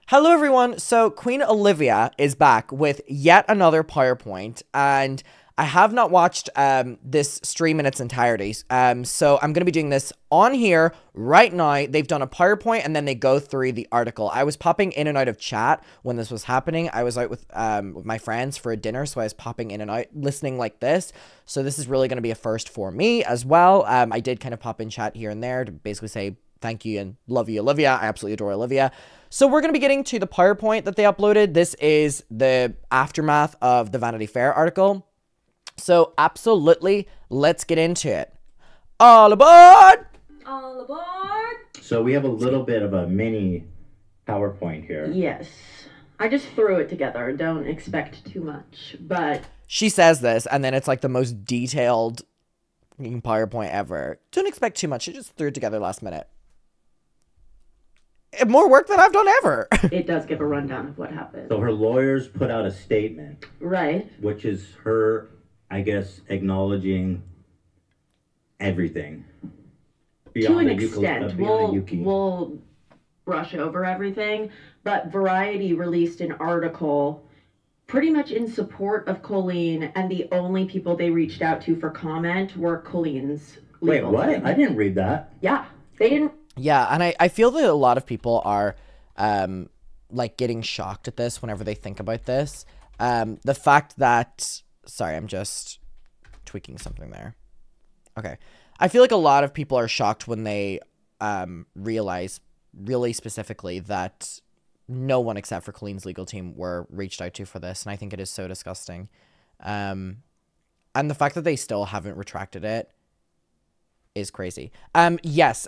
Hello everyone, so Queen Olivia is back with yet another PowerPoint, and I have not watched this stream in its entirety, so I'm going to be doing this on here right now. They've done a PowerPoint and then they go through the article. I was popping in and out of chat when this was happening. I was out with my friends for a dinner, so I was popping in and out listening like this, so this is really going to be a first for me as well. I did kind of pop in chat here and there to basically say thank you and love you, Olivia. I absolutely adore Olivia. So we're going to be getting to the PowerPoint that they uploaded. This is the aftermath of the Vanity Fair article. So absolutely, let's get into it. All aboard! All aboard! So we have a little bit of a mini PowerPoint here. Yes. I just threw it together. Don't expect too much, but... She says this, and then it's like the most detailed PowerPoint ever. Don't expect too much. She just threw it together last minute. More work than I've done ever. It does give a rundown of what happened. So her lawyers put out a statement. Right. Which is her, I guess, acknowledging everything. To an extent. We'll brush over everything. But Variety released an article pretty much in support of Colleen, and the only people they reached out to for comment were Colleen's legal Wait, what? team. I didn't read that. Yeah. They didn't... Yeah, and I feel that a lot of people are, like, getting shocked at this whenever they think about this. The fact that... Sorry, I'm just tweaking something there. Okay. I feel like a lot of people are shocked when they realize, really specifically, that no one except for Colleen's legal team were reached out to for this, and I think it is so disgusting. And the fact that they still haven't retracted it is crazy. Yes,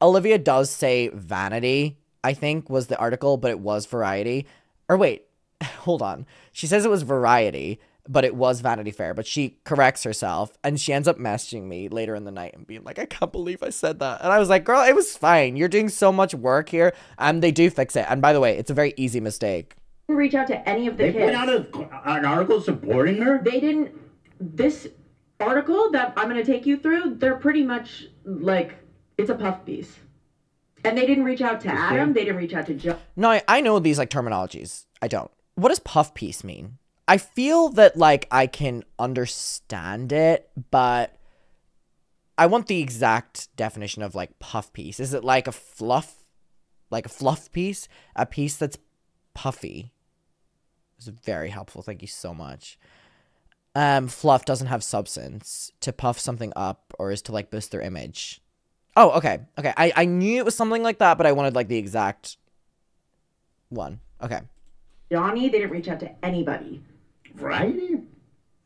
Olivia does say Vanity, I think, was the article, but it was Variety. Or wait, hold on. She says it was Variety, but it was Vanity Fair. But she corrects herself, and she ends up messaging me later in the night and being like, I can't believe I said that. And I was like, girl, it was fine. You're doing so much work here. They do fix it. And by the way, it's a very easy mistake. reach out to any of the They kids. put out an article supporting her? They didn't... This article that I'm going to take you through, they're pretty much, like, it's a puff piece. And they didn't reach out to Adam. They didn't reach out to Joe. No, I know these, like, terminologies. I don't. What does puff piece mean? I feel that, like, I can understand it, but I want the exact definition of, like, puff piece. Is it like a fluff piece? A piece that's puffy. It's very helpful. Thank you so much. Fluff doesn't have substance. To puff something up or is to, like, boost their image. Oh, okay. Okay. I knew it was something like that, but I wanted, like, the exact one. Okay. Johnny, they didn't reach out to anybody. Variety?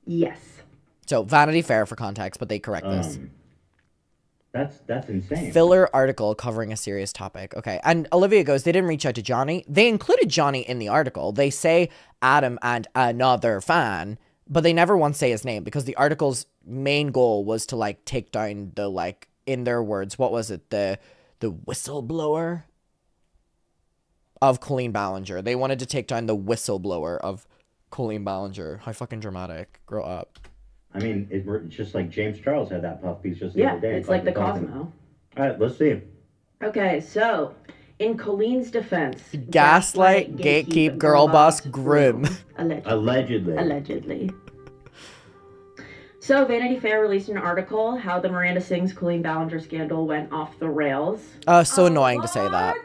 Yes. So, Vanity Fair for context, but they correct this. That's insane. Filler article covering a serious topic. Okay. And Olivia goes, they didn't reach out to Johnny. They included Johnny in the article. They say Adam and another fan, but they never once say his name because the article's main goal was to, like, take down the, like, in their words, what was it? The whistleblower of Colleen Ballinger. They wanted to take down the whistleblower of Colleen Ballinger. How fucking dramatic. Grow up. I mean, it's just like James Charles had that puff piece just the other day. Yeah, it's like the Cosmo. All right, let's see. Okay, so, in Colleen's defense... Gaslight, gatekeep, girl boss, groom. Allegedly. So, Vanity Fair released an article, how the Miranda Sings Colleen Ballinger scandal went off the rails. So annoying to say that.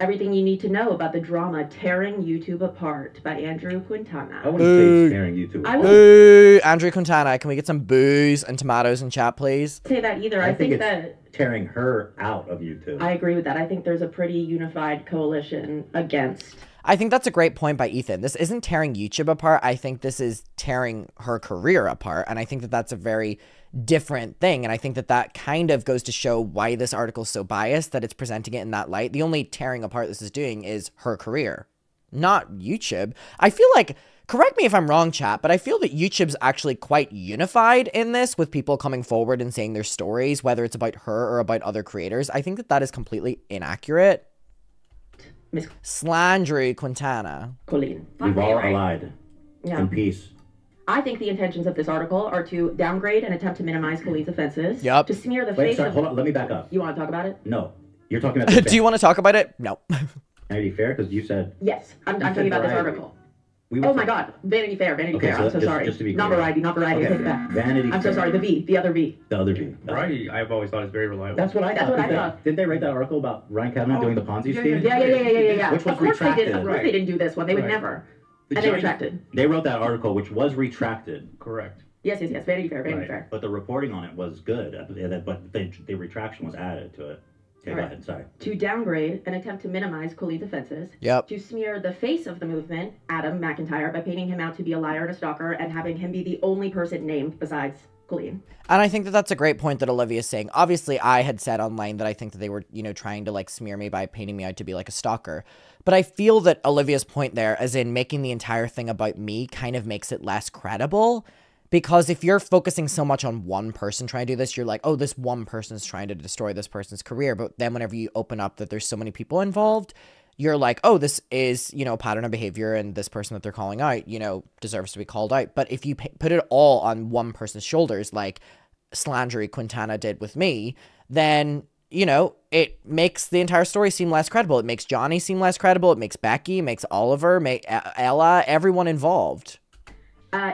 Everything you need to know about the drama Tearing YouTube Apart by Andrew Quintana. I wouldn't say tearing YouTube apart. Boo! Andrew Quintana, can we get some boos and tomatoes in chat, please? Say that either. I think that tearing her out of YouTube. I agree with that. I think there's a pretty unified coalition against. I think that's a great point by Ethan. This isn't tearing YouTube apart. I think this is tearing her career apart. And I think that that's a very different thing. And I think that that kind of goes to show why this article is so biased, that it's presenting it in that light. The only tearing apart this is doing is her career, not YouTube. I feel like, correct me if I'm wrong, chat, but I feel that YouTube's actually quite unified in this, with people coming forward and saying their stories, whether it's about her or about other creators. I think that that is completely inaccurate. Miss Slandry Quintana. Colleen. We've all allied in peace. I think the intentions of this article are to downgrade and attempt to minimize Colleen's offenses. Yep. To smear the face of... Hold on. Let me back up. You want to talk about it? No. You're talking about Do you want to talk about it? No. Vanity Fair? Because you said... Yes, I'm talking about this article. Oh my God, Vanity Fair, Vanity Fair. I'm so sorry. Just to be clear. Not Variety. Okay. I take that. Vanity I'm so sorry. The other V. The other V. Variety, I've always thought is very reliable. That's what I thought. Didn't they write that article about Ryan Kavanaugh doing the Ponzi scheme? Yeah. Which was retracted. Of course they didn't do this one. They would never. And they retracted. They wrote that article, which was retracted. Correct. Yes. Vanity Fair. But the reporting on it was good. But the retraction was added to it. Okay, go ahead. Sorry. To downgrade and attempt to minimize Colleen's offenses. Yep. To smear the face of the movement, Adam McIntyre, by painting him out to be a liar and a stalker and having him be the only person named besides Colleen. And I think that that's a great point that Olivia is saying. Obviously, I had said online that I think that they were, trying to like smear me by painting me out to be like a stalker. But I feel that Olivia's point there, as in making the entire thing about me, kind of makes it less credible. Because if you're focusing so much on one person trying to do this, you're like, oh, this one person is trying to destroy this person's career. But then whenever you open up that there's so many people involved, you're like, oh, this is, a pattern of behavior, and this person that they're calling out, deserves to be called out. But if you put it all on one person's shoulders, like Slandery Quintana did with me, then, it makes the entire story seem less credible. It makes Johnny seem less credible. It makes Becky, makes Oliver, Ella, everyone involved.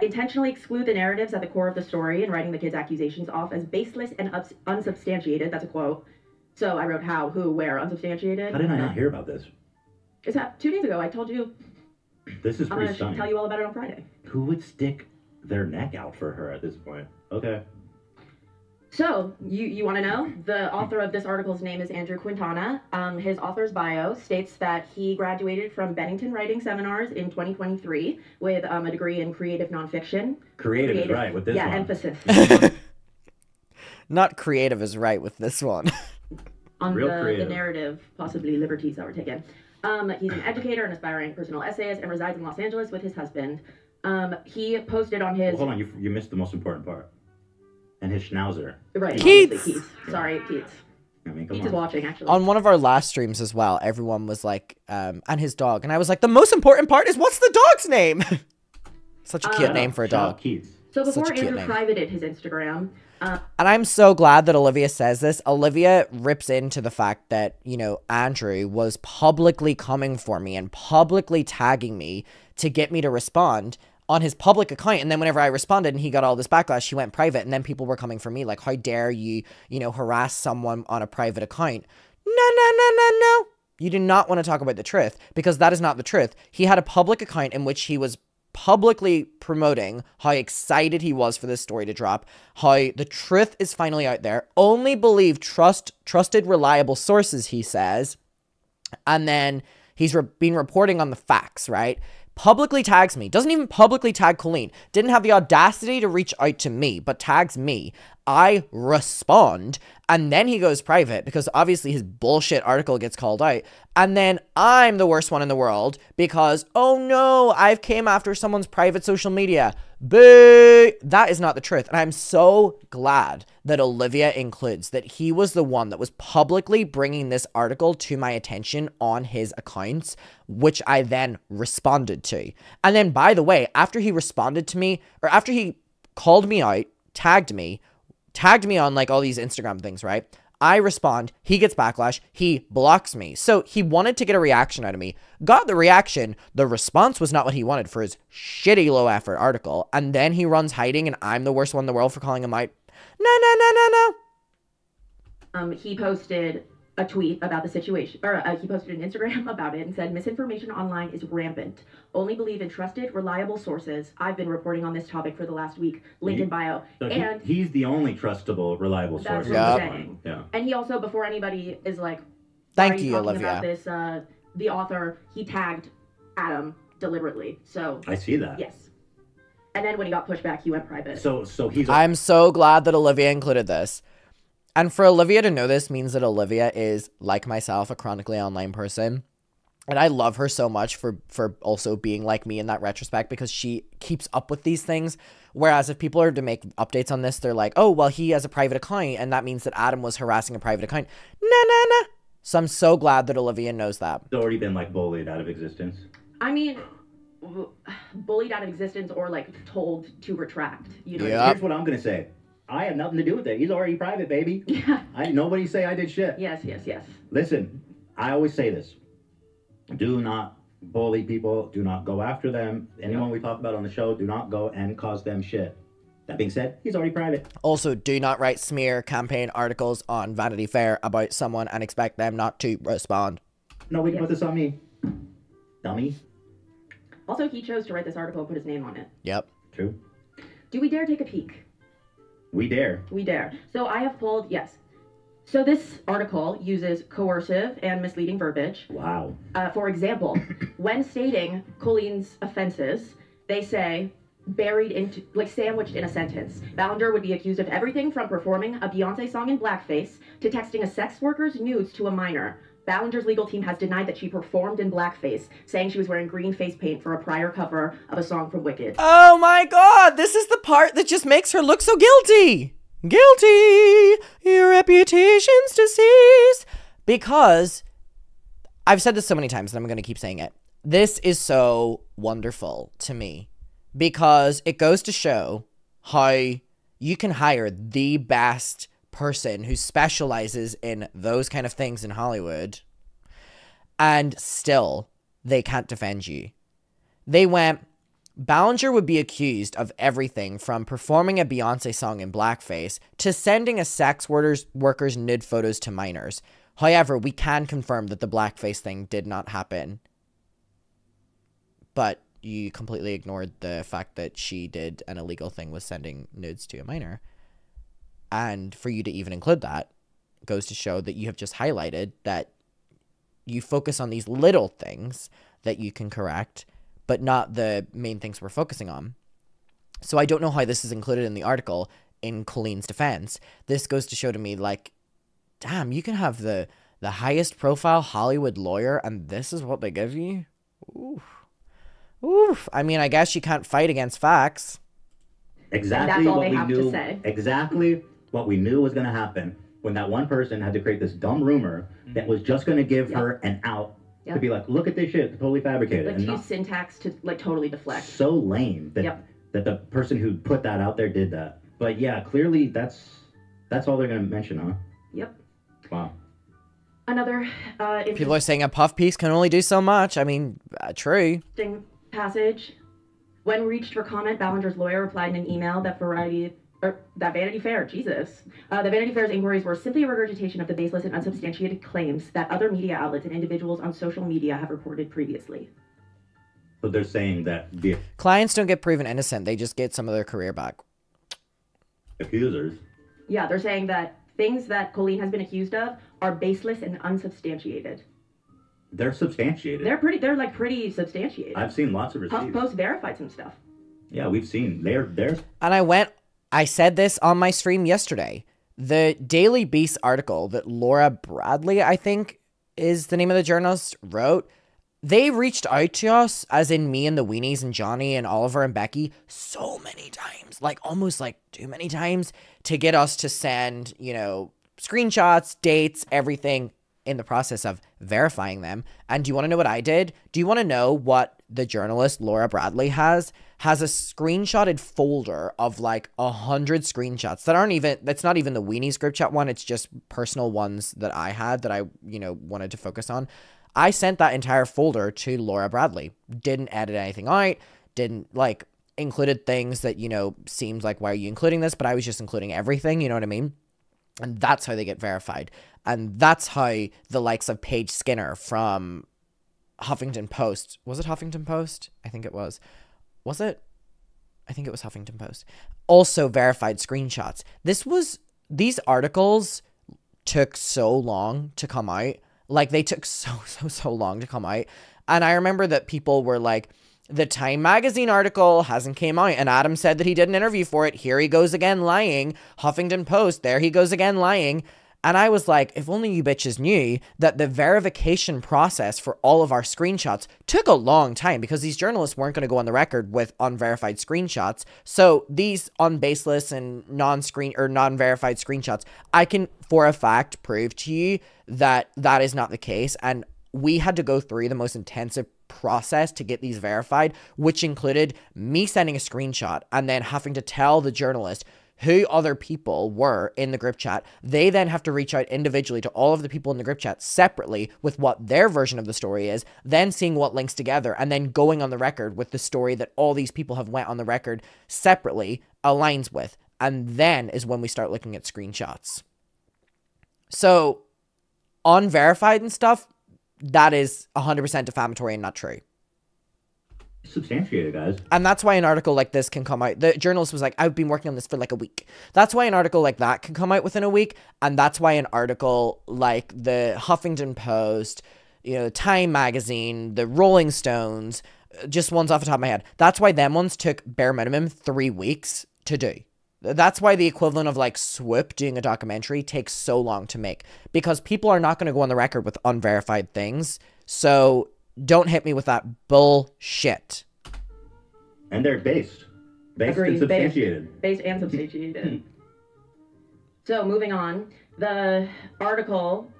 Intentionally exclude the narratives at the core of the story and writing the kids' accusations off as baseless and unsubstantiated. That's a quote. So I wrote how, who, where, unsubstantiated. How did I not hear about this? Is that 2 days ago? I told you. This is pretty stunning. I'm going to tell you all about it on Friday. Who would stick their neck out for her at this point? Okay. So, you want to know? The author of this article's name is Andrew Quintana. His author's bio states that he graduated from Bennington Writing Seminars in 2023 with a degree in creative nonfiction. Creative is right with this one. Yeah, emphasis. Not creative is right with this one. On the narrative, possibly liberties that were taken. He's an educator and aspiring personal essayist and resides in Los Angeles with his husband. He posted on his... Well, hold on, you missed the most important part. And his schnauzer. Right. Keats. Sorry, Keats. I mean, Keats is watching, actually. On one of our last streams as well, everyone was like, and his dog. And I was like, the most important part is what's the dog's name? Such a cute name for a dog. Keats. So before Andrew privated his Instagram... and I'm so glad that Olivia says this. Olivia rips into the fact that, Andrew was publicly coming for me and publicly tagging me to get me to respond on his public account. And then whenever I responded and he got all this backlash, he went private. And then people were coming for me like, how dare you, harass someone on a private account? No. You do not want to talk about the truth, because that is not the truth. He had a public account in which he was publicly promoting how excited he was for this story to drop, how the truth is finally out there. Only believe trusted, reliable sources, he says. And then he's been reporting on the facts, right? Publicly tags me. Doesn't even publicly tag Colleen. Didn't have the audacity to reach out to me, but tags me. I respond, and then he goes private because obviously his bullshit article gets called out. And then I'm the worst one in the world because, oh no, I've came after someone's private social media. Boo! That is not the truth. And I'm so glad that Olivia includes that he was the one that was publicly bringing this article to my attention on his accounts, which I then responded to. And then, by the way, after he responded to me, or after he called me out, tagged me on like all these Instagram things, right? I respond, he gets backlash, he blocks me. So he wanted to get a reaction out of me, got the reaction, the response was not what he wanted for his shitty low effort article, and then he runs hiding and I'm the worst one in the world for calling him out. No. He posted a tweet about the situation, or he posted an Instagram about it and said, misinformation online is rampant. Only believe in trusted, reliable sources. I've been reporting on this topic for the last week. Link in bio. So and he's the only trustable, reliable source. That's what I'm saying. Yeah. And he also, before anybody is like, thank you, Olivia. About this, the author, he tagged Adam deliberately. So I see that. Yes. And then when he got pushed back, he went private. So he's. I'm so glad that Olivia included this. And for Olivia to know this means that Olivia is, like myself, a chronically online person. And I love her so much for also being like me in that retrospect, because she keeps up with these things. Whereas if people are to make updates on this, they're like, oh, well, he has a private account, and that means that Adam was harassing a private account. No. So I'm so glad that Olivia knows that. It's already been, like, bullied out of existence. I mean, bullied out of existence or, like, told to retract. You know. Yep. Here's what I'm going to say. I had nothing to do with it. He's already private, baby. Yeah. Nobody say I did shit. Yes. Listen, I always say this. Do not bully people. Do not go after them. Anyone we talk about on the show, do not go and cause them shit. That being said, he's already private. Also, do not write smear campaign articles on Vanity Fair about someone and expect them not to respond. No, we can put this on me. Dummy. Also, he chose to write this article and put his name on it. Yep. True. Do we dare take a peek? We dare. We dare. So I have pulled, yes. So this article uses coercive and misleading verbiage. Wow. For example, when stating Colleen's offenses, they say, buried into, like sandwiched in a sentence. Ballinger would be accused of everything from performing a Beyonce song in blackface to texting a sex worker's nudes to a minor. Ballinger's legal team has denied that she performed in blackface, saying she was wearing green face paint for a prior cover of a song from Wicked. Oh my god, this is the part that just makes her look so guilty. Guilty, your reputation's deceased. Because, I've said this so many times and I'm going to keep saying it. This is so wonderful to me. Because it goes to show how you can hire the best person who specializes in those kind of things in Hollywood and still they can't defend you. They went, Ballinger would be accused of everything from performing a Beyonce song in blackface to sending a sex worker's nude photos to minors. However, we can confirm that the blackface thing did not happen. But you completely ignored the fact that she did an illegal thing with sending nudes to a minor. And for you to even include that goes to show that you have just highlighted that you focus on these little things that you can correct, but not the main things we're focusing on. So I don't know how this is included in the article in Colleen's defense. This goes to show to me, like, damn, you can have the highest profile Hollywood lawyer and this is what they give you? Oof. Oof. I mean, I guess you can't fight against facts. Exactly what we have knew. to say. Exactly what we knew was going to happen when that one person had to create this dumb rumor that was just going to give her an out to be like, look at this shit, totally fabricated. Like, and to use syntax to, like, totally deflect. So lame that that the person who put that out there did that. But yeah, clearly that's all they're going to mention, huh? Yep. Wow. Another People are saying a puff piece can only do so much. I mean, true. interesting passage. When reached for comment, Ballinger's lawyer replied in an email that Vanity Fair's inquiries were simply a regurgitation of the baseless and unsubstantiated claims that other media outlets and individuals on social media have reported previously. So they're saying that the Clients don't get proven innocent. They just get some of their career back. accusers. Yeah, they're saying that things that Colleen has been accused of are baseless and unsubstantiated. They're substantiated. They're pretty substantiated. I've seen lots of receipts. HuffPost verified some stuff. Yeah, we've seen. There's And I said this on my stream yesterday. The Daily Beast article that Laura Bradley, I think is the name of the journalist, wrote, they reached out to us, as in me and the Weenies and Johnny and Oliver and Becky, so many times, like almost like too many times, to get us to send, screenshots, dates, everything, in the process of verifying them. And do you want to know what I did? Do you want to know what the journalist Laura Bradley has a screenshotted folder of like 100 screenshots that's not even the Weenies group chat one. It's just personal ones that I had that I, wanted to focus on. I sent that entire folder to Laura Bradley. Didn't edit anything out. Didn't included things that, seemed like, why are you including this? But I was just including everything. You know what I mean? And that's how they get verified. And that's how the likes of Paige Skinner from Huffington Post. Was it Huffington Post? I think it was. Was it? I think it was Huffington Post. Also verified screenshots. These articles took so long to come out. Like, they took so long to come out. And I remember that people were like, the Time magazine article hasn't came out, and Adam said that he did an interview for it. Here he goes again lying. Huffington Post, there he goes again lying. And I was like, if only you bitches knew that the verification process for all of our screenshots took a long time, because these journalists weren't going to go on the record with unverified screenshots. So these unbaseless and non-verified screenshots, I can for a fact prove to you that that is not the case. And we had to go through the most intensive process to get these verified, which included me sending a screenshot and then having to tell the journalist who other people were in the group chat. They then have to reach out individually to all of the people in the group chat separately with what their version of the story is, then seeing what links together, and then going on the record with the story that all these people have went on the record separately aligns with. And then is when we start looking at screenshots. So, unverified and stuff, that is 100% defamatory and not true. Substantiated, guys. And that's why an article like this can come out. The journalist was like, I've been working on this for like a week. That's why an article like that can come out within a week. And that's why an article like the Huffington Post, you know, Time Magazine, the Rolling Stones, just ones off the top of my head. That's why them ones took bare minimum 3 weeks to do. That's why the equivalent of like Swoop doing a documentary takes so long to make. Because people are not going to go on the record with unverified things. So don't hit me with that bullshit. And they're based. Based Agreed. and substantiated. Based and substantiated. So moving on, the article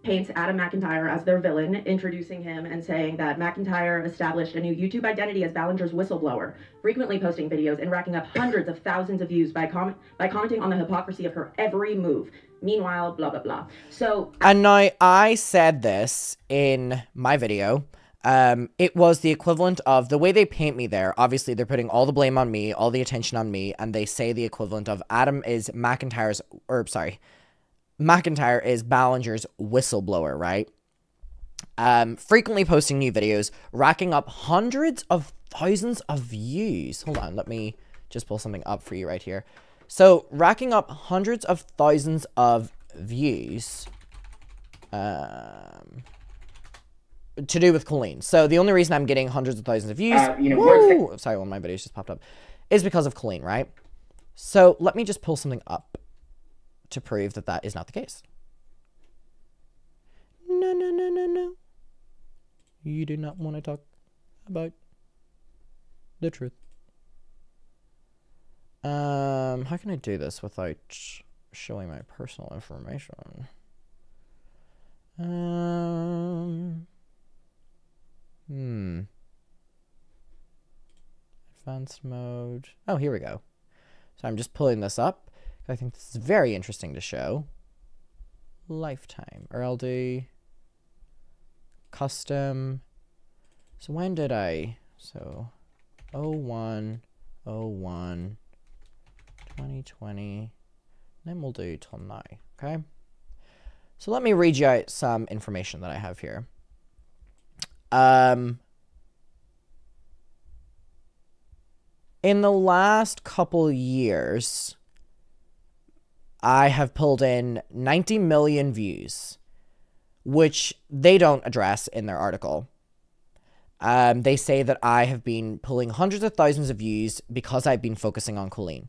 paints Adam McIntyre as their villain, introducing him and saying that McIntyre established a new YouTube identity as Ballinger's whistleblower, frequently posting videos and racking up hundreds of thousands of views by commenting on the hypocrisy of her every move. Meanwhile, blah, blah, blah. So... And now, I said this in my video. It was the equivalent of the way they paint me there. Obviously, they're putting all the blame on me, all the attention on me, and they say the equivalent of McIntyre is Ballinger's whistleblower, right? Frequently posting new videos, racking up hundreds of thousands of views. Hold on, let me just pull something up for you right here. So, racking up hundreds of thousands of views to do with Colleen. So, the only reason I'm getting hundreds of thousands of views, sorry, one of my videos just popped up, is because of Colleen, right? So, let me just pull something up to prove that that is not the case. No, no, no, no, no. You do not want to talk about the truth. How can I do this without showing my personal information? Advanced mode. Oh, here we go. So I'm just pulling this up. I think this is very interesting to show. Lifetime. Or I'll do custom. So when did I... So 01, 01, 2020. Then we'll do till now. Okay? So let me read you out some information that I have here. In the last couple years, I have pulled in 90 million views, which they don't address in their article. They say that I have been pulling hundreds of thousands of views because I've been focusing on Colleen.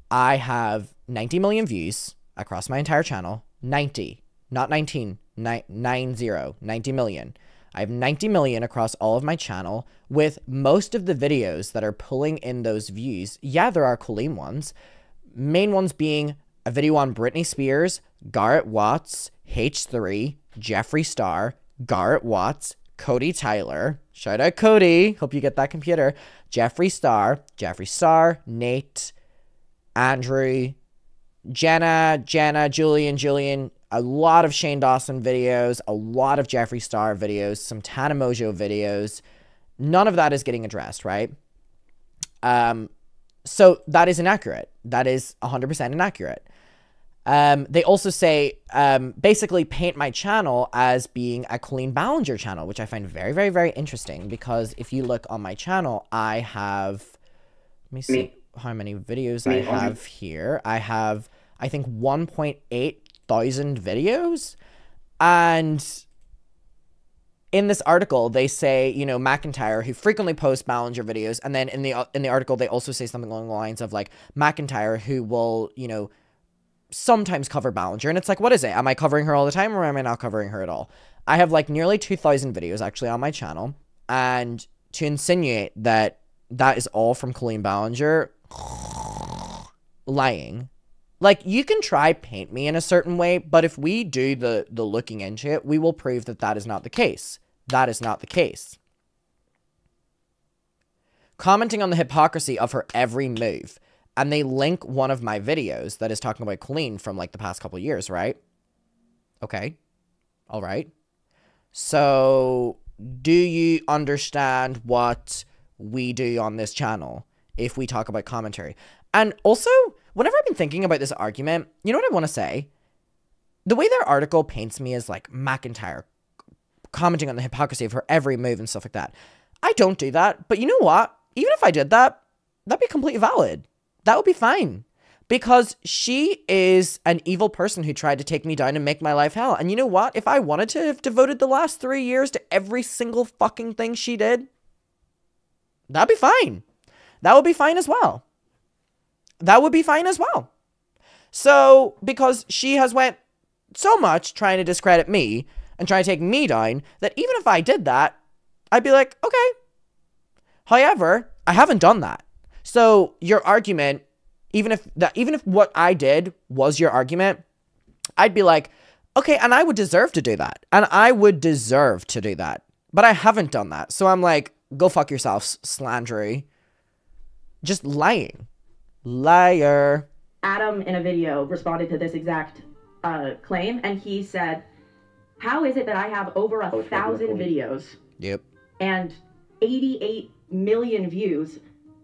I have 90 million views across my entire channel. 90, not 19, 90 million. I have 90 million across all of my channel, with most of the videos that are pulling in those views. Yeah, there are Colleen ones. Main ones being a video on Britney Spears, Garrett Watts, H3, Jeffree Star, Garrett Watts, Cody Tyler. Shout out Cody. Hope you get that computer. Jeffree Star, Nate, Andrew, Jenna, Julian. A lot of Shane Dawson videos, a lot of Jeffree Star videos, some Tana Mojo videos. None of that is getting addressed, right? So that is inaccurate. That is 100% inaccurate. They also say, basically paint my channel as being a Colleen Ballinger channel, which I find very, very, very interesting, because if you look on my channel, I have, let me see how many videos I have here. I have, I think, 1.8 thousand videos. And in this article, they say, you know, McIntyre, who frequently posts Ballinger videos, and then in the article, they also say something along the lines of, like, McIntyre, who will, you know, sometimes cover Ballinger. And it's like, what is it? Am I covering her all the time, or am I not covering her at all? I have, like, nearly 2,000 videos, actually, on my channel. And to insinuate that that is all from Colleen Ballinger, lying. Like, you can try paint me in a certain way, but if we do the looking into it, we will prove that that is not the case. That is not the case. Commenting on the hypocrisy of her every move. and they link one of my videos that is talking about Colleen from like the past couple of years, right? Okay. All right. So do you understand what we do on this channel if we talk about commentary? And also, whenever I've been thinking about this argument, you know what I want to say? The way their article paints me as like McIntyre commenting on the hypocrisy of her every move and stuff like that. I don't do that. But you know what? Even if I did that, that'd be completely valid. That would be fine. Because she is an evil person who tried to take me down and make my life hell. And you know what? If I wanted to have devoted the last 3 years to every single fucking thing she did, that'd be fine. That would be fine as well. That would be fine as well. So, because she has went so much trying to discredit me and trying to take me down, that even if I did that, I'd be like, okay. However, I haven't done that. So, your argument, even if what I did was your argument, I'd be like, okay, and I would deserve to do that. And I would deserve to do that. But I haven't done that. So I'm like, go fuck yourself, slandery. Just lying. Liar. Adam, in a video, responded to this exact claim, and he said, how is it that I have over 1,000 videos? Yep. And 88 million views,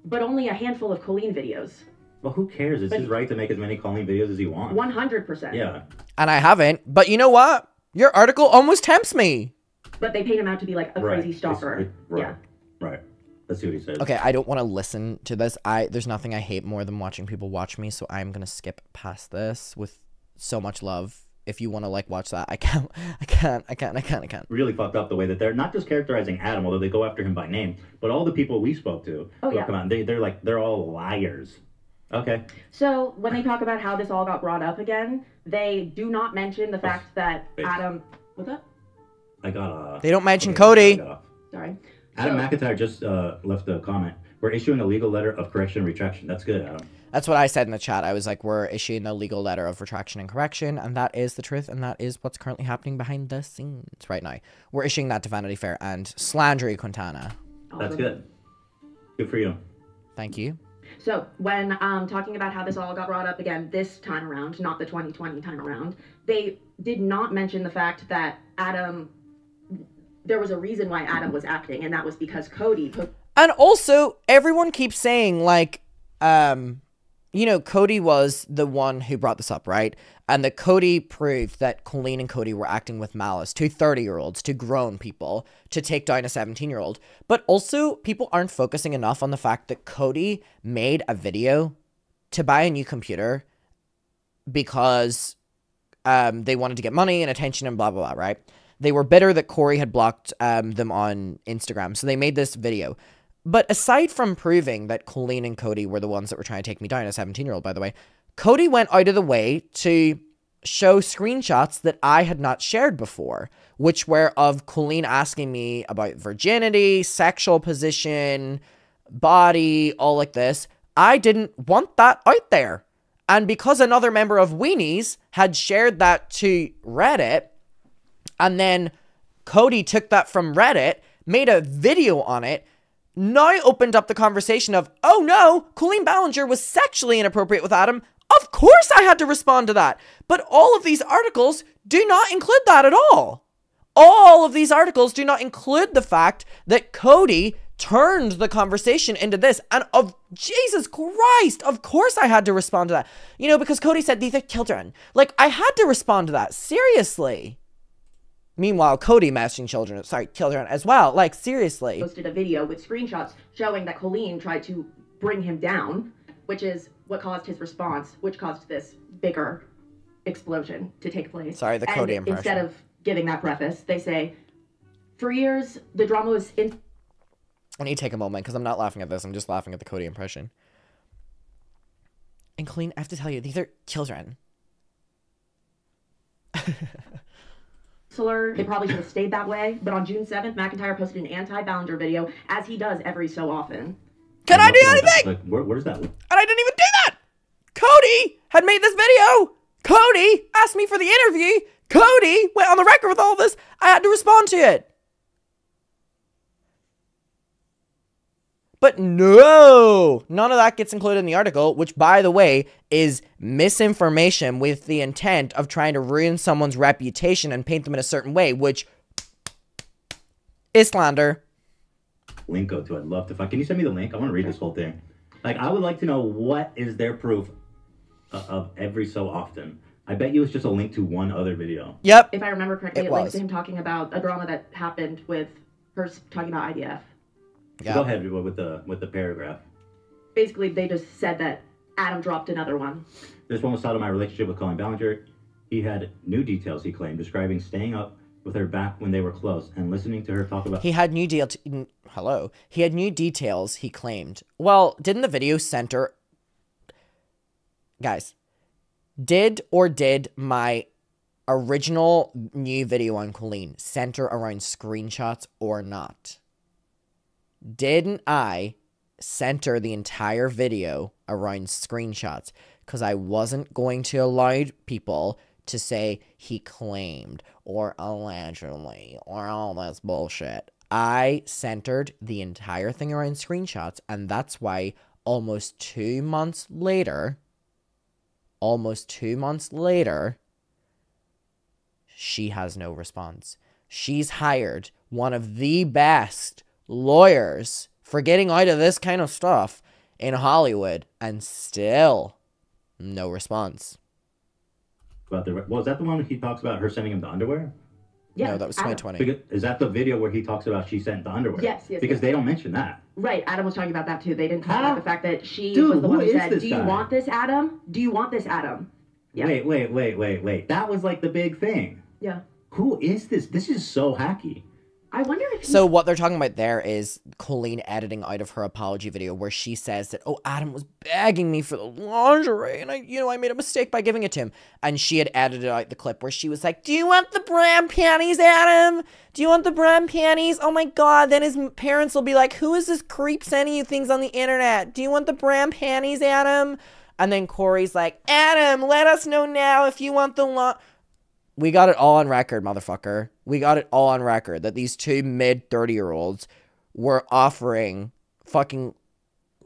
but only a handful of Colleen videos? Well, who cares? It's his right to make as many Colleen videos as he wants. 100%. Yeah. And I haven't. But you know what? Your article almost tempts me. But they paint him out to be like a crazy stalker. Yeah. Right. Let's see what he says. Okay, I don't want to listen to this. There's nothing I hate more than watching people watch me, so I'm gonna skip past this with so much love. If you want to like watch that, I can't. Really fucked up the way that they're not just characterizing Adam, although they go after him by name, but all the people we spoke to. Oh, yeah. Come on, they're all liars. Okay. So when they talk about how this all got brought up again, they do not mention the fact that Adam. What's up? I got They don't mention Cody. Sorry. Adam McIntyre just left a comment. We're issuing a legal letter of correction and retraction. That's good, Adam. That's what I said in the chat. I was like, we're issuing a legal letter of retraction and correction, and that is the truth, and that is what's currently happening behind the scenes right now. We're issuing that to Vanity Fair and Slandery Quintana. Awesome. That's good. Good for you. Thank you. So when talking about how this all got brought up again this time around, not the 2020 time around, they did not mention the fact that Adam... There was a reason why Adam was acting, and that was because Cody put... And also, everyone keeps saying, like, you know, Cody was the one who brought this up, right? And that Cody proved that Colleen and Cody were acting with malice to 30-year-olds, to grown people, to take down a 17-year-old. But also, people aren't focusing enough on the fact that Cody made a video to buy a new computer because they wanted to get money and attention and blah, blah, blah, right? They were bitter that Corey had blocked them on Instagram, so they made this video. But aside from proving that Colleen and Cody were the ones that were trying to take me down, a 17-year-old, by the way, Cody went out of the way to show screenshots that I had not shared before, which were of Colleen asking me about virginity, sexual position, body, all like this. I didn't want that out there. And because another member of Weenies had shared that to Reddit, and then Cody took that from Reddit, made a video on it, now opened up the conversation of, oh no, Colleen Ballinger was sexually inappropriate with Adam. Of course I had to respond to that. But all of these articles do not include that at all. All of these articles do not include the fact that Cody turned the conversation into this. And of Jesus Christ, of course I had to respond to that. You know, because Cody said these are children. Like, I had to respond to that. Seriously. Meanwhile, Cody messaging children as well. Like, seriously. Posted a video with screenshots showing that Colleen tried to bring him down, which is what caused his response, which caused this bigger explosion to take place. Sorry, the Cody impression. Instead of giving that preface, they say, for years, the drama was in... I need to take a moment, because I'm not laughing at this. I'm just laughing at the Cody impression. And Colleen, I have to tell you, these are children. They probably should have stayed that way, but on June 7th, McIntyre posted an anti-Ballinger video, as he does every so often. Can I do anything? Like, where's that? And I didn't even do that! Cody had made this video! Cody asked me for the interview! Cody went on the record with all this! I had to respond to it! But no, none of that gets included in the article, which, by the way, is misinformation with the intent of trying to ruin someone's reputation and paint them in a certain way, which is slander. Link go to. I'd love to find. Can you send me the link? I want to read this whole thing. Like, I would like to know what is their proof of every so often. I bet you it's just a link to one other video. Yep. If I remember correctly, it links to him talking about a drama that happened with her talking about IDF. Yeah. Go ahead with the paragraph. Basically, they just said that Adam dropped another one. This one was out of my relationship with Colleen Ballinger. He had new details, he claimed, describing staying up with her back when they were close and listening to her talk about... He had new He had new details, he claimed. Well, didn't the video center... Guys, did my original new video on Colleen center around screenshots or not? Didn't I center the entire video around screenshots? Because I wasn't going to allow people to say he claimed or allegedly or all this bullshit. I centered the entire thing around screenshots, and that's why almost 2 months later, she has no response. She's hired one of the best lawyers for getting out of this kind of stuff in Hollywood, and still no response. Was that the one he talks about her sending him the underwear? Yeah, no, that was 2020. Is that the video where he talks about she sent the underwear? Yes. Because they don't mention that. Right, Adam was talking about that too. They didn't talk about the fact that she was the one who said, "Do you want this, Adam? Do you want this, Adam?" Yeah. Wait. That was like the big thing. Yeah. Who is this? This is so hacky. I wonder if So what they're talking about there is Colleen editing out of her apology video where she says that, oh, Adam was begging me for the lingerie and I made a mistake by giving it to him. And she had edited out the clip where she was like, do you want the brown panties, Adam? Do you want the brown panties? Oh my God. Then his parents will be like, who is this creep sending you things on the internet? Do you want the brown panties, Adam? And then Corey's like, Adam, let us know now if you want the We got it all on record, motherfucker. We got it all on record that these two mid-30-year-olds were offering fucking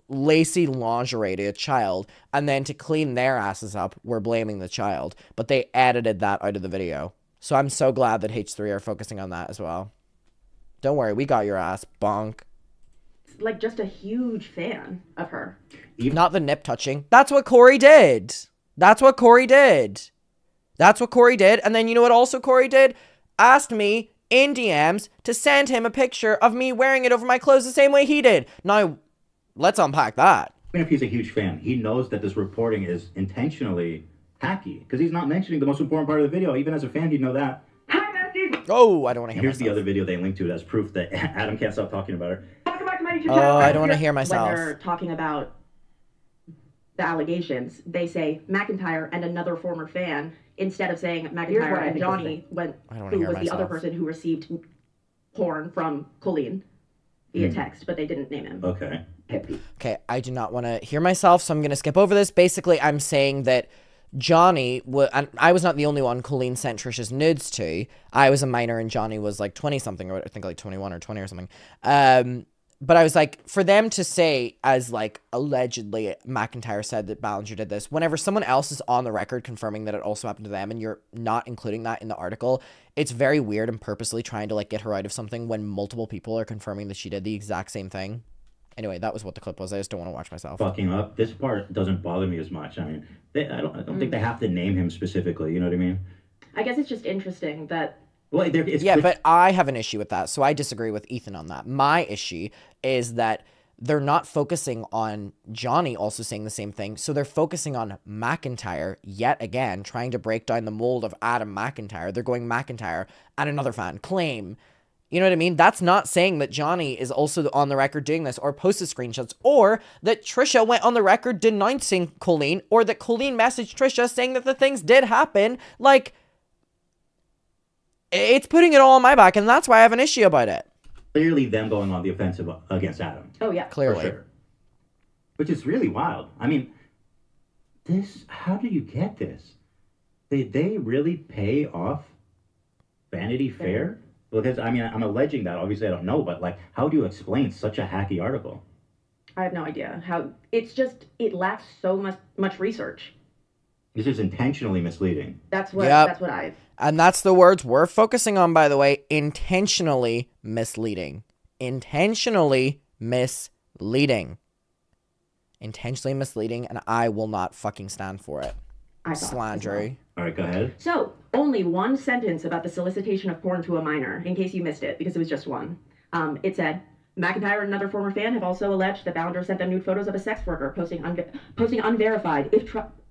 lacy lingerie to a child, and then to clean their asses up, we're blaming the child. But they edited that out of the video. So I'm so glad that H3 are focusing on that as well. Don't worry, we got your ass, bonk. Like, just a huge fan of her. Not the nip touching. That's what Corey did. That's what Corey did. And then you know what also Corey did? Asked me in DMs to send him a picture of me wearing it over my clothes the same way he did. Now, let's unpack that. Even if he's a huge fan, he knows that this reporting is intentionally hacky because he's not mentioning the most important part of the video. Even as a fan, he'd know that. Oh, I don't want to hear Here's myself. the other video they linked to as proof that Adam can't stop talking about her. Oh, I don't want to hear myself. When they're talking about the allegations, they say McIntyre and another former fan, instead of saying McIntyre and Johnny, who was the other person who received porn from Colleen via text, but they didn't name him. Okay. Okay, I do not want to hear myself, so I'm going to skip over this. Basically, I'm saying that Johnny, and I was not the only one Colleen sent Trisha's nudes to. I was a minor and Johnny was like 20-something, or I think like 21 or 20 or something. But I was like, for them to say, as like allegedly McIntyre said that Ballinger did this, whenever someone else is on the record confirming that it also happened to them and you're not including that in the article, it's very weird and purposely trying to like get her out of something when multiple people are confirming that she did the exact same thing. Anyway, that was what the clip was. I just don't want to watch myself. Fucking up. This part doesn't bother me as much. I mean, I don't think they have to name him specifically. You know what I mean? I guess it's just interesting that... Well, yeah, but I have an issue with that, so I disagree with Ethan on that. My issue is that they're not focusing on Johnny also saying the same thing, so they're focusing on McIntyre yet again, trying to break down the mold of Adam McIntyre. They're going McIntyre and another fan, claim. You know what I mean? That's not saying that Johnny is also on the record doing this or posted screenshots, or that Trisha went on the record denouncing Colleen, or that Colleen messaged Trisha saying that the things did happen. Like, it's putting it all on my back, and that's why I have an issue about it. Clearly them going on the offensive against Adam. Oh, yeah. Clearly. For sure. Which is really wild. I mean, how do you get this? Did they really pay off Vanity Fair? Because, I mean, I'm alleging that. Obviously, I don't know, but, like, how do you explain such a hacky article? I have no idea how. It's just it lacks so much research. This is intentionally misleading. That's what I've. And that's the words we're focusing on, by the way. Intentionally misleading. Intentionally misleading. Intentionally misleading, and I will not fucking stand for it. Slandery. All right, go ahead. So, only one sentence about the solicitation of porn to a minor, in case you missed it, because it was just one. It said, McIntyre and another former fan have also alleged that Ballinger sent them nude photos of a sex worker, posting unverified,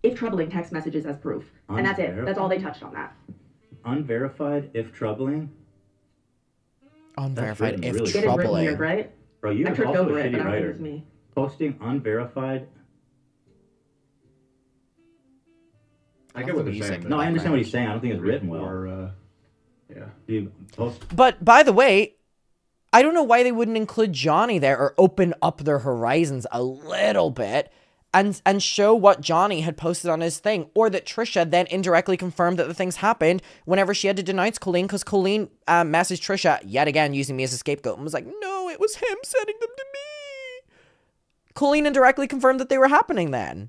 if troubling text messages as proof. And that's it. That's all they touched on that. Unverified, if troubling? Unverified, if really troubling. It is written weird, right? Bro, you're I tripped also over a it, but shitty I don't think it writer. was me. Posting unverified. I get what they're saying. No, I understand what he's saying. I don't think it's written well. Or, yeah. Dude, But by the way, I don't know why they wouldn't include Johnny there or open up their horizons a little bit and show what Johnny had posted on his thing, or that Trisha then indirectly confirmed that the things happened whenever she had to denounce Colleen, because Colleen messaged Trisha yet again using me as a scapegoat and was like, no, it was him sending them to me. Colleen indirectly confirmed that they were happening then.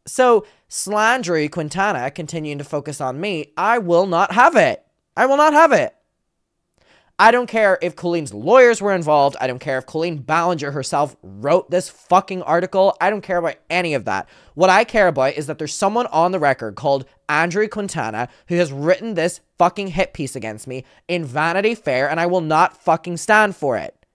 So, Slandry Quintana continuing to focus on me, I will not have it. I will not have it. I don't care if Colleen's lawyers were involved. I don't care if Colleen Ballinger herself wrote this fucking article. I don't care about any of that. What I care about is that there's someone on the record called Andrew Quintana who has written this fucking hit piece against me in Vanity Fair, and I will not fucking stand for it.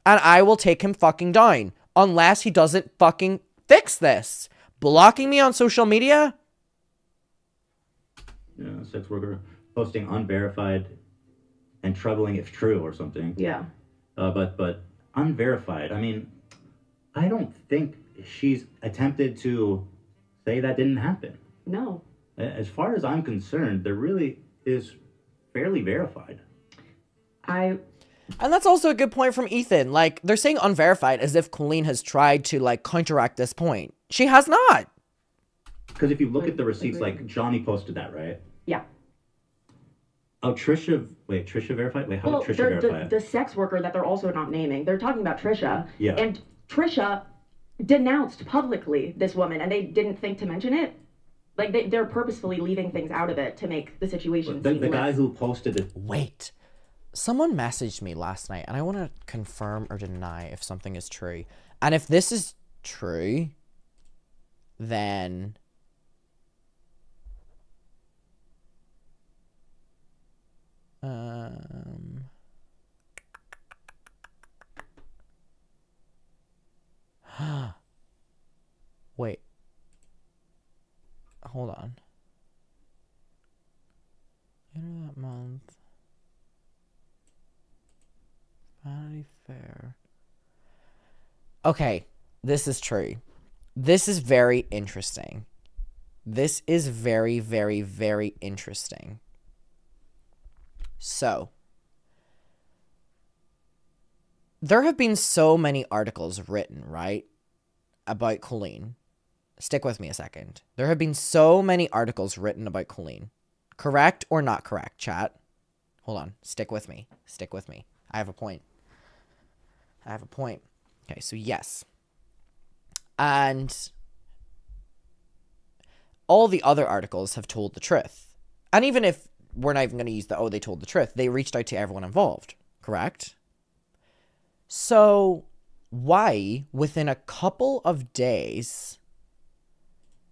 And I will take him fucking down unless he doesn't fucking fix this. Blocking me on social media? Yeah, sex worker posting unverified and troubling if true or something. Yeah. But unverified. I mean, I don't think she's attempted to say that didn't happen. No. As far as I'm concerned, there really is fairly verified. And that's also a good point from Ethan. Like, they're saying unverified as if Colleen has tried to, like, counteract this point. She has not. Because if you look at the receipts, like, Johnny posted that, right? Yeah. Oh, Trisha verified? Wait, how did Trisha verify it? The sex worker that they're also not naming. They're talking about Trisha. Yeah. And Trisha denounced publicly this woman, and they didn't think to mention it. Like, they're purposefully leaving things out of it to make the situation seem The guy who posted it. Wait. Someone messaged me last night, and I want to confirm or deny if something is true. And if this is true, then... Wait. Hold on. Later that month. Vanity Fair. Okay, this is true. This is very interesting. This is very, very, very interesting. So, there have been so many articles written, right, about Colleen. Stick with me a second. There have been so many articles written about Colleen. Correct or not correct, chat? Hold on. Stick with me. Stick with me. I have a point. I have a point. Okay, so yes. And all the other articles have told the truth. And even if we're not even going to use the, oh, they told the truth, they reached out to everyone involved, correct? So why, within a couple of days,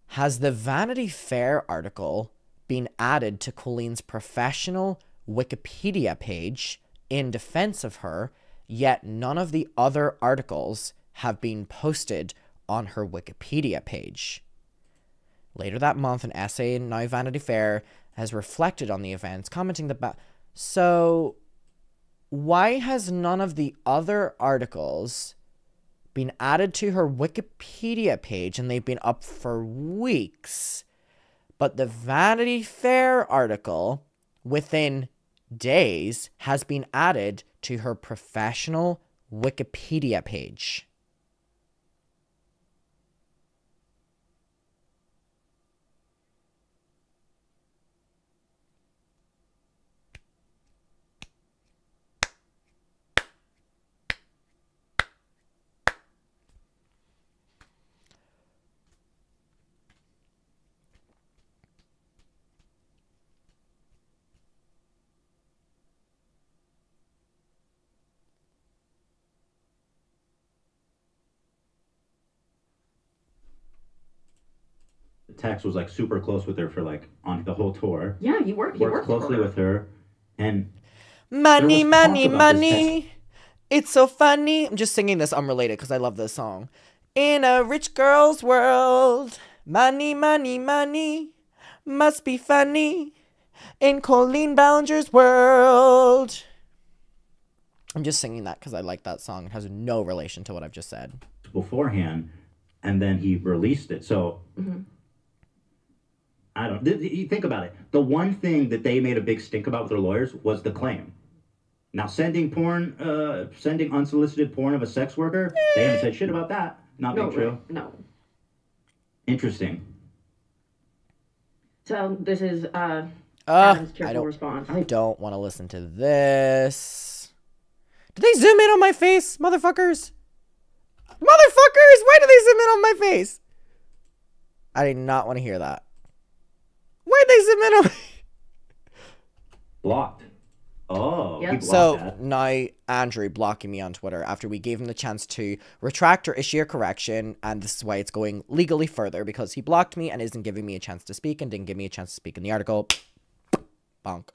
has the Vanity Fair article been added to Colleen's professional Wikipedia page in defense of her, yet none of the other articles have been posted on her Wikipedia page? Later that month, an essay in Now Vanity Fair has reflected on the events, commenting that... So, why has none of the other articles been added to her Wikipedia page, and they've been up for weeks? But the Vanity Fair article, within days, has been added to her professional Wikipedia page. Tex was like super close with her for like on the whole tour. Yeah, he worked closely with her, and money, money, money. It's so funny. I'm just singing this unrelated because I love this song. In a rich girl's world, money, money, money must be funny. In Colleen Ballinger's world. I'm just singing that because I like that song. It has no relation to what I've just said. Beforehand, and then he released it. So, I don't... You think about it. The one thing that they made a big stink about with their lawyers was the claim. Now, sending unsolicited porn of a sex worker, they haven't said shit about that. Not being true. No. Interesting. So, this is Adam's cheerful response. I don't want to listen to this. Did they zoom in on my face, motherfuckers? Motherfuckers! Why do they zoom in on my face? I did not want to hear that. Why'd they zoom in on me? Blocked. Oh, yep. So now Andrew blocking me on Twitter after we gave him the chance to retract or issue a correction, and this is why it's going legally further, because he blocked me and isn't giving me a chance to speak and didn't give me a chance to speak in the article. Bonk.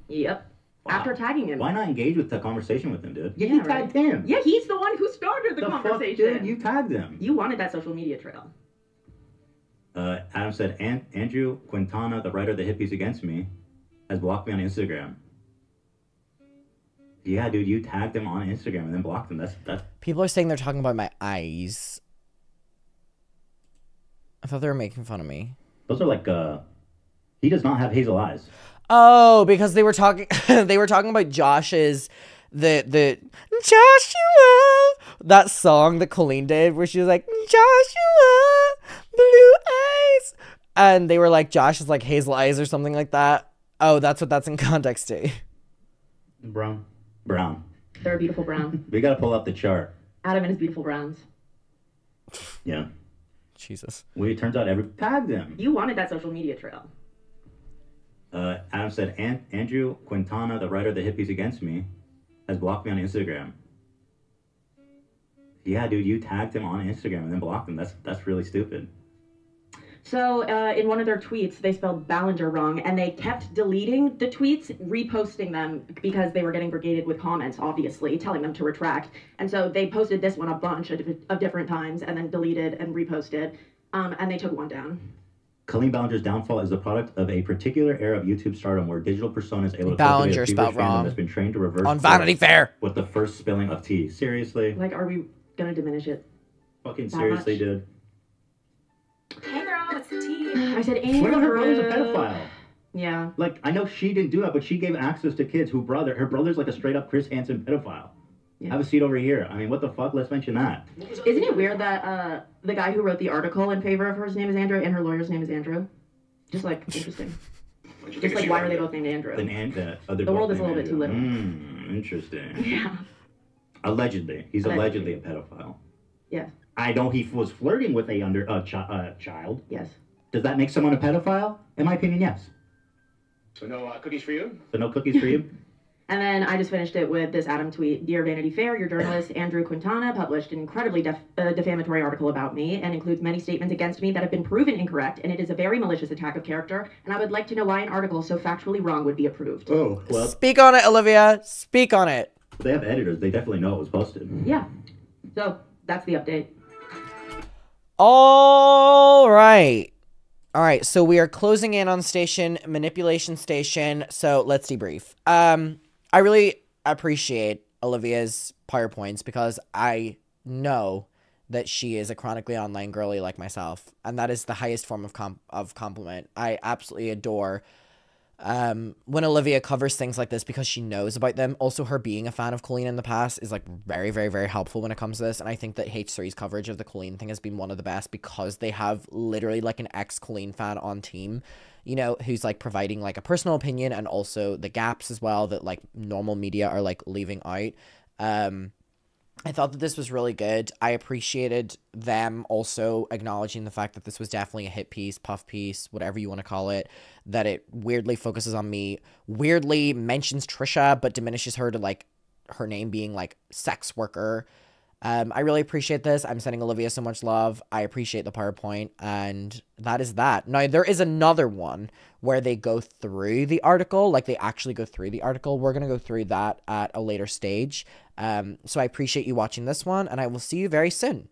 Yep. Wow. After tagging him. Why not engage with the conversation with him, dude? Yeah, you tagged him. Yeah, he's the one who started the conversation. Fuck, dude, you tagged him. You wanted that social media trail. Adam said, Andrew Quintana, the writer of The Hippies Against Me, has blocked me on Instagram. Yeah, dude, you tagged him on Instagram and then blocked him. That's... People are saying they're talking about my eyes. I thought they were making fun of me. Those are like, he does not have hazel eyes. Oh, because they were talking about Josh's the Joshua, that song that Colleen did where she was like, Joshua, blue eyes, and they were like, Josh is like hazel eyes or something like that. Oh, that's what that's in context to. Brown. They're a beautiful brown. We gotta pull up the chart. Adam and his beautiful browns. Yeah. Jesus. Well, it turns out tagged him. You wanted that social media trail. Adam said, Andrew Quintana, the writer of The Hippies Against Me, has blocked me on Instagram. Yeah, dude, you tagged him on Instagram and then blocked him. That's really stupid. So, in one of their tweets, they spelled Ballinger wrong, and they kept deleting the tweets, reposting them, because they were getting brigaded with comments, obviously, telling them to retract. And so they posted this one a bunch of different times, and then deleted and reposted, and they took one down. Colleen Ballinger's downfall is the product of a particular era of YouTube stardom where digital persona is able to Ballinger cultivate a spelled feverish fandom wrong has been trained to reverse on Vanity Fair with the first spilling of tea. Seriously? Like, are we gonna diminish it? Fucking seriously, dude. Hey girl, it's the tea. I said, what about her brother's a pedophile? Yeah. Like, I know she didn't do that, but she gave access to kids her brother's like a straight up Chris Hansen pedophile. Yeah. Have a seat over here. I mean, what the fuck? Let's mention that. Isn't it weird that the guy who wrote the article in favor of her, his name is Andrew, and her lawyer's name is Andrew? Just like, interesting. Just like, why are they both named Andrew? The world is a little bit too little. Interesting. Yeah. Allegedly. He's allegedly a pedophile. Yeah. I know he was flirting with a child. Yes. Does that make someone a pedophile? In my opinion, yes. So no cookies for you? So no cookies for you? And then I just finished it with this Adam tweet. Dear Vanity Fair, your journalist Andrew Quintana published an incredibly defamatory article about me and includes many statements against me that have been proven incorrect, and it is a very malicious attack of character, and I would like to know why an article so factually wrong would be approved. Oh, well. Speak on it, Olivia. Speak on it. They have editors. They definitely know it was posted. Yeah. So, that's the update. All right. All right, so we are closing in on station, manipulation station, so let's debrief. I really appreciate Olivia's PowerPoints because I know that she is a chronically online girly like myself, and that is the highest form of compliment. I absolutely adore when Olivia covers things like this because she knows about them. Also, her being a fan of Colleen in the past is like very, very, very helpful when it comes to this, and I think that H3's coverage of the Colleen thing has been one of the best because they have literally like an ex-Colleen fan on team, you know, who's like providing like a personal opinion and also the gaps as well that like normal media are like leaving out. I thought that this was really good. I appreciated them also acknowledging the fact that this was definitely a hit piece, puff piece, whatever you want to call it, that it weirdly focuses on me, weirdly mentions Trisha, but diminishes her to like her name being like sex worker. I really appreciate this. I'm sending Olivia so much love. I appreciate the PowerPoint, and that is that. Now, there is another one where they go through the article, like they actually go through the article. We're going to go through that at a later stage. So I appreciate you watching this one, and I will see you very soon.